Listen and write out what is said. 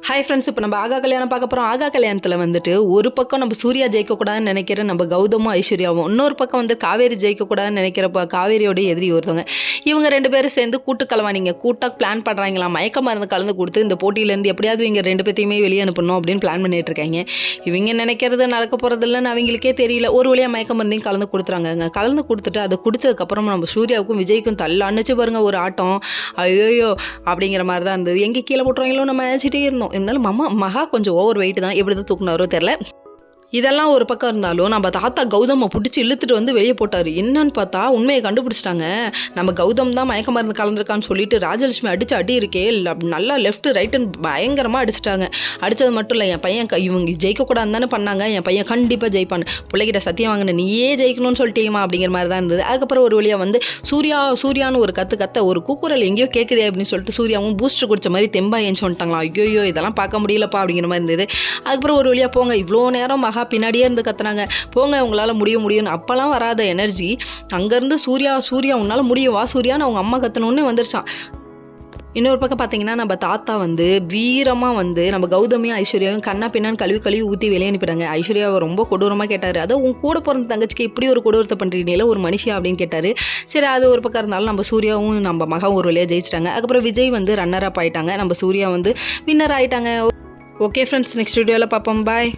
Hi friends, இப்போ நம்ம ஆகா கல்யாணம் பார்க்க போகிறோம். ஆகா கல்யாணத்தில் வந்துட்டு ஒரு பக்கம் நம்ம சூர்யா ஜெயிக்கக்கூடாதுன்னு நினைக்கிற நம்ம கௌதமும் ஐஸ்வர்யாவும், இன்னொரு பக்கம் வந்து காவேரி ஜெயிக்கக்கூடாதுன்னு நினைக்கிறப்ப காவேரியோட எதிரி ஒருத்தவங்க. இவங்க 2 பேரும் சேர்ந்து கூட்டுக்கலவானிங்க கூட்டாக பிளான் பண்ணுறாங்களாம். மயக்க மருந்து கலந்து கொடுத்து இந்த போட்டியிலேருந்து எப்படியாவது இவங்க 2 பேர்த்தையுமே வெளியே அனுப்பணும் அப்படின்னு பிளான் பண்ணிட்டு இருக்காங்க. இவங்க நினைக்கிறது நடக்க போகிறது இல்லைன்னு அவங்களுக்கே தெரியல. ஒரு வழியாக மயக்க மருந்தையும் கலந்து கொடுத்துறாங்க. கலந்து கொடுத்துட்டு அதை குடிச்சதுக்கப்புறம் நம்ம சூர்யாவுக்கும் விஜய்க்கும் அன்னிச்சு பாருங்க ஒரு ஆட்டம். ஐயோயோ அப்படிங்கிற மாதிரி தான் இருந்தது. எங்கே கீழே போட்டுருவாங்களோ நம்ம நினச்சிட்டே இருந்தோம். இருந்தாலும் மகா கொஞ்சம் ஓவர் வெயிட் தான், எப்படி தான் தூக்குனாரோ தெரில. இதெல்லாம் ஒரு பக்கம் இருந்தாலும் நம்ம தாத்தா கௌதமை பிடிச்சி இழுத்துட்டு வந்து வெளியே போட்டார். என்னன்னு பார்த்தா உண்மையை கண்டுபிடிச்சிட்டாங்க. நம்ம கௌதம் தான் மயக்க மருந்து கலந்துருக்கான்னு சொல்லிட்டு ராஜலட்சுமி அடிச்சு அடி இருக்கே நல்லா லெஃப்ட் ரைட்டுன்னு பயங்கரமாக அடிச்சிட்டாங்க. அடித்தது மட்டும் இல்லை, என் பையன் இவங்க ஜெயிக்கக்கூடாதுன்னு தானே பண்ணாங்க, என் பையன் கண்டிப்பாக ஜெயிப்பான்னு பிள்ளைகிட்ட சத்தியம் வாங்கின நீயே ஜெயிக்கணும்னு சொல்லிட்டீங்கம்மா அப்படிங்கிற மாதிரி தான் இருந்தது. அதுக்கப்புறம் ஒரு வழியாக வந்து சூர்யான்னு ஒரு கத்த ஒரு கூக்குரல் எங்கேயோ கேட்குதே அப்படின்னு சொல்லிட்டு சூர்யாவும் பூஸ்டர் குடிச்ச மாதிரி தெம்பா ஏஞ்சி வந்துட்டாங்களா. ஐயோ இதெல்லாம் பார்க்க முடியலப்பா அப்படிங்கிற மாதிரி இருந்தது. அதுக்கப்புறம் ஒரு வழியாக போங்க, இவ்வளோ நேரம் மகா பின்னாடியே இருந்து கத்துனாங்க, போங்க உங்களால் முடியும்னு. அப்போல்லாம் வராத எனர்ஜி அங்கேருந்து சூர்யா உன்னால் முடியும் வா சூர்யான்னு அவங்க அம்மா கத்தணுன்னு வந்துருச்சான். இன்னொரு பக்கம் பார்த்தீங்கன்னா நம்ம தாத்தா வந்து வீரமாக வந்து நம்ம கௌதமியும் ஐஸ்வர்யாவும் கண்ணா பின்னான்னு கழுவி ஊற்றி வெளியே அனுப்பிட்டாங்க. ஐஸ்வர்யாவை ரொம்ப கொடூரமாக கேட்டார். அதை உன் கூட பிறந்த தங்கச்சிக்கு இப்படி ஒரு கொடூரத்தை பண்ணுறீங்களே ஒரு மனுஷியா அப்படின்னு கேட்டார். சரி அது ஒரு பக்கம் இருந்தாலும் நம்ம சூர்யாவும் நம்ம மகன் ஒரு வழியாக ஜெயிச்சிட்டாங்க. அதுக்கப்புறம் விஜய் வந்து ரன்னர் அப் ஆகிட்டாங்க, நம்ம சூர்யா வந்து வின்னர் ஆகிட்டாங்க. ஓகே ஃப்ரெண்ட்ஸ், நெக்ஸ்ட் வீடியோவில் பார்ப்போம். பாய்.